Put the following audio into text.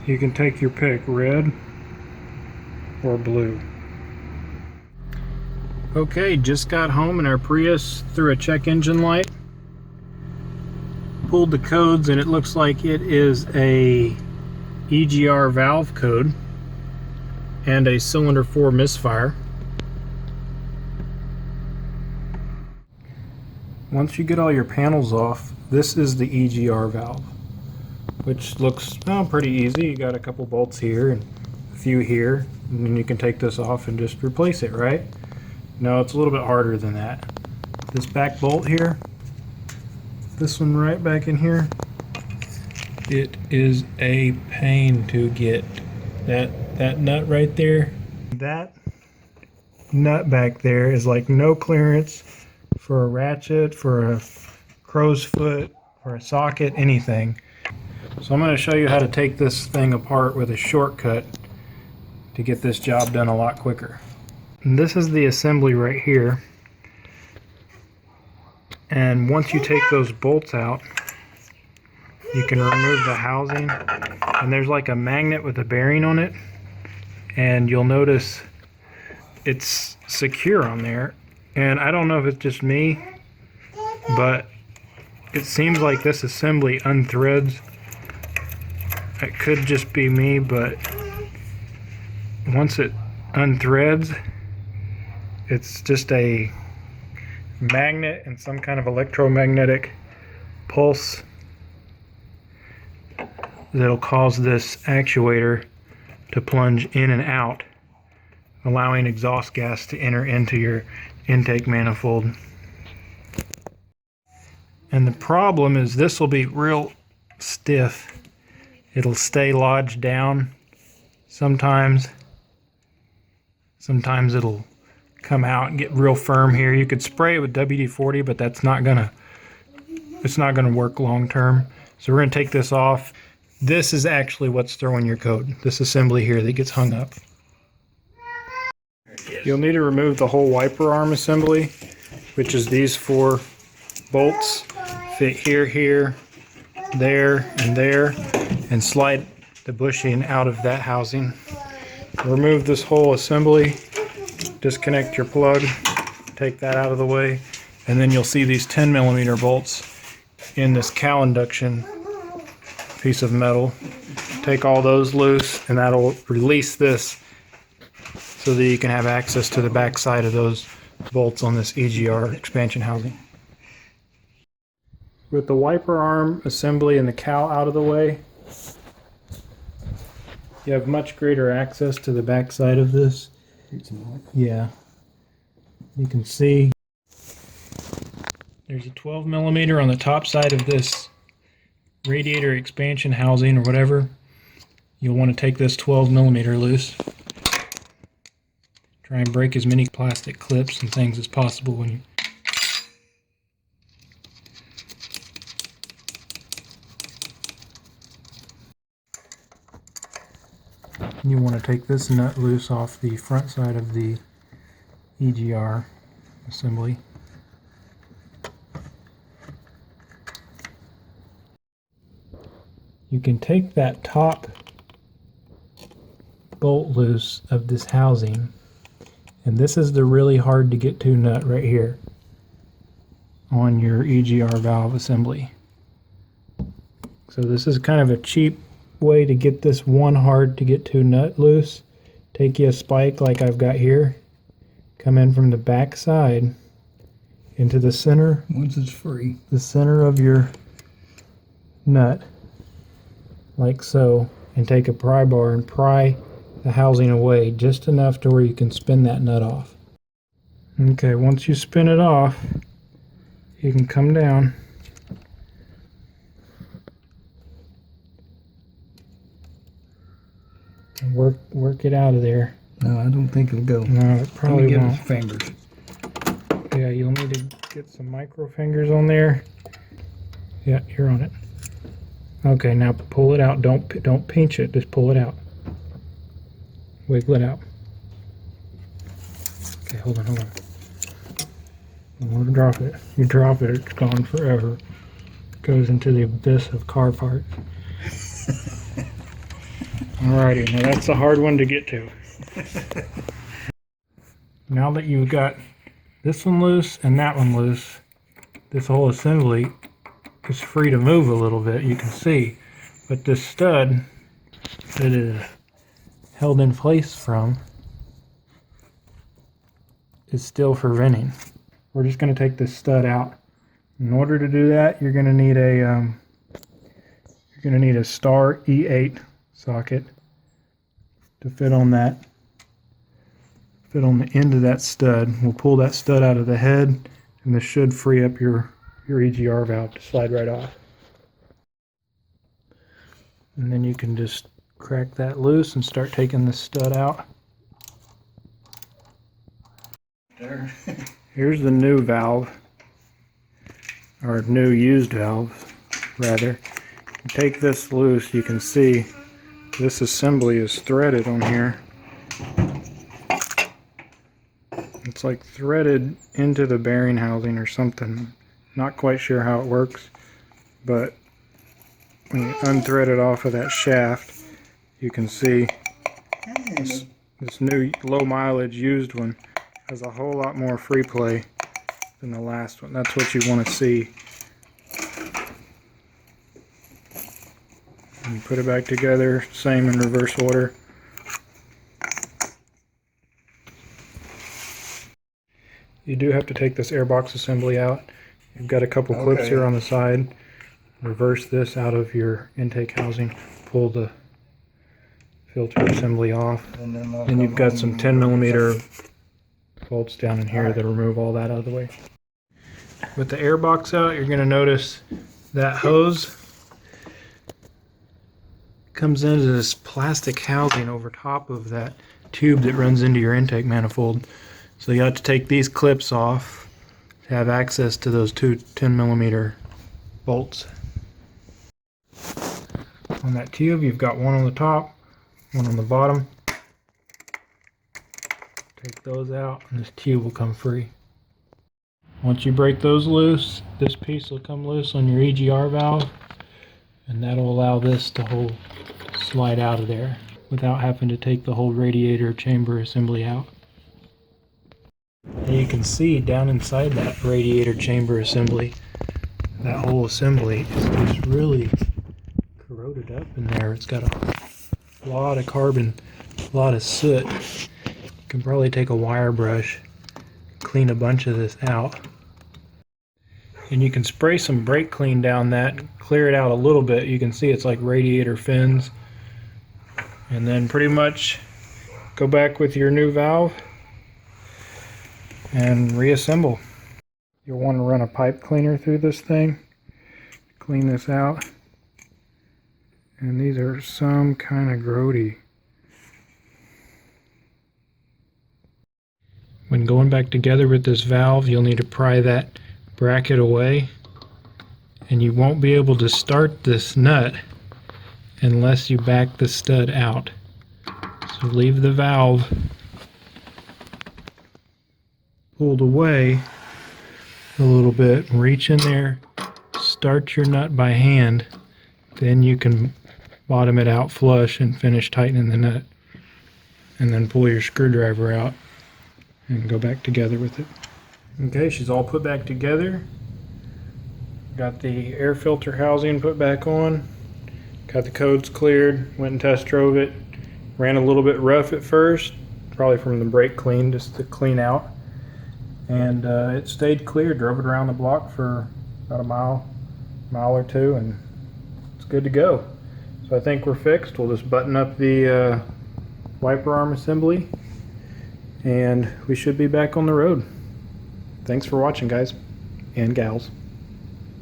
You can take your pick, red or blue. Okay, just got home in our Prius through a check engine light. Pulled the codes and it looks like it is a EGR valve code and a cylinder 4 misfire. Once you get all your panels off, this is the EGR valve, which looks pretty easy. You got a couple bolts here and a few here, and then you can take this off and just replace it, right? No, it's a little bit harder than that. This back bolt here, this one right back in here, it is a pain to get. That nut right there, that nut back there is like no clearance for a ratchet, for a crow's foot, or a socket, anything. So I'm going to show you how to take this thing apart with a shortcut to get this job done a lot quicker. And this is the assembly right here. And once you take those bolts out, you can remove the housing, and there's like a magnet with a bearing on it, and you'll notice it's secure on there. And I don't know if it's just me, but it seems like this assembly unthreads. It could just be me, but once it unthreads, it's just a magnet and some kind of electromagnetic pulse that'll cause this actuator to plunge in and out, allowing exhaust gas to enter into your intake manifold. And the problem is this will be real stiff. It'll stay lodged down sometimes. Sometimes it'll come out and get real firm here. You could spray it with WD-40, but it's not gonna work long term. So we're gonna take this off. This is actually what's throwing your code, this assembly here that gets hung up. You'll need to remove the whole wiper arm assembly, which is these 4 bolts. Fit here, here, there, and slide the bushing out of that housing. Remove this whole assembly, disconnect your plug, take that out of the way, and then you'll see these 10mm bolts in this cowl induction piece of metal. Take all those loose, and that'll release this so that you can have access to the back side of those bolts on this EGR expansion housing. With the wiper arm assembly and the cowl out of the way, you have much greater access to the back side of this. Yeah, you can see there's a 12mm on the top side of this radiator expansion housing or whatever. You'll want to take this 12mm loose. Try and break as many plastic clips and things as possible when you... You want to take this nut loose off the front side of the EGR assembly. You can take that top bolt loose of this housing, and this is the really hard to get to nut right here on your EGR valve assembly. So this is kind of a cheap way to get this one hard to get to nut loose. Take you a spike like I've got here, come in from the back side into the center, once it's free, the center of your nut, like so, and take a pry bar and pry the housing away just enough to where you can spin that nut off. Okay, once you spin it off, you can come down and work it out of there. No, I don't think it'll go. No, it probably won't. Give it fingers. Yeah, you'll need to get some micro fingers on there. Yeah, you're on it. Okay, now pull it out. Don't pinch it. Just pull it out. Wiggle it out. Okay, hold on. Don't want to drop it. You drop it, it's gone forever. It goes into the abyss of car parts. Alrighty, now that's a hard one to get to. Now that you've got this one loose and that one loose, this whole assembly is free to move a little bit, you can see. But this stud that is held in place from is still for venting. We're just going to take this stud out. In order to do that, you're going to need a star E8 socket to fit on the end of that stud. We'll pull that stud out of the head, and this should free up your EGR valve to slide right off. And then you can just crack that loose and start taking the stud out. There. Here's the new valve, or new used valve, rather. Take this loose, you can see this assembly is threaded on here. It's like threaded into the bearing housing or something. Not quite sure how it works, but when you unthread it off of that shaft, you can see this new low mileage used one has a whole lot more free play than the last one. That's what you want to see. And put it back together, same in reverse order. You do have to take this airbox assembly out. You've got a couple clips here on the side. Reverse this out of your intake housing. Pull the filter assembly off. And you've got some 10mm bolts down in here that remove all that out of the way. With the airbox out, you're going to notice that hose comes into this plastic housing over top of that tube that runs into your intake manifold. So you have to take these clips off to have access to those two 10mm bolts. On that tube, you've got one on the top, one on the bottom. Take those out and this tube will come free. Once you break those loose, this piece will come loose on your EGR valve, and that'll allow this to slide out of there without having to take the whole radiator chamber assembly out. And you can see down inside that radiator chamber assembly, that whole assembly is just really corroded up in there. It's got a lot of carbon, a lot of soot. You can probably take a wire brush, clean a bunch of this out. And you can spray some brake clean down that, clear it out a little bit. You can see it's like radiator fins. And then pretty much go back with your new valve and reassemble. You'll want to run a pipe cleaner through this thing, clean this out. And these are some kind of grody. When going back together with this valve, you'll need to pry that bracket away, and you won't be able to start this nut unless you back the stud out. So leave the valve pulled away a little bit, reach in there, start your nut by hand, then you can bottom it out flush and finish tightening the nut, and then pull your screwdriver out and go back together with it. Okay, she's all put back together. Got the air filter housing put back on. Got the codes cleared, went and test drove it. Ran a little bit rough at first, probably from the brake clean, just to clean out. And it stayed clear, drove it around the block for about a mile or two, and it's good to go. So I think we're fixed. We'll just button up the wiper arm assembly, and we should be back on the road. Thanks for watching, guys and gals.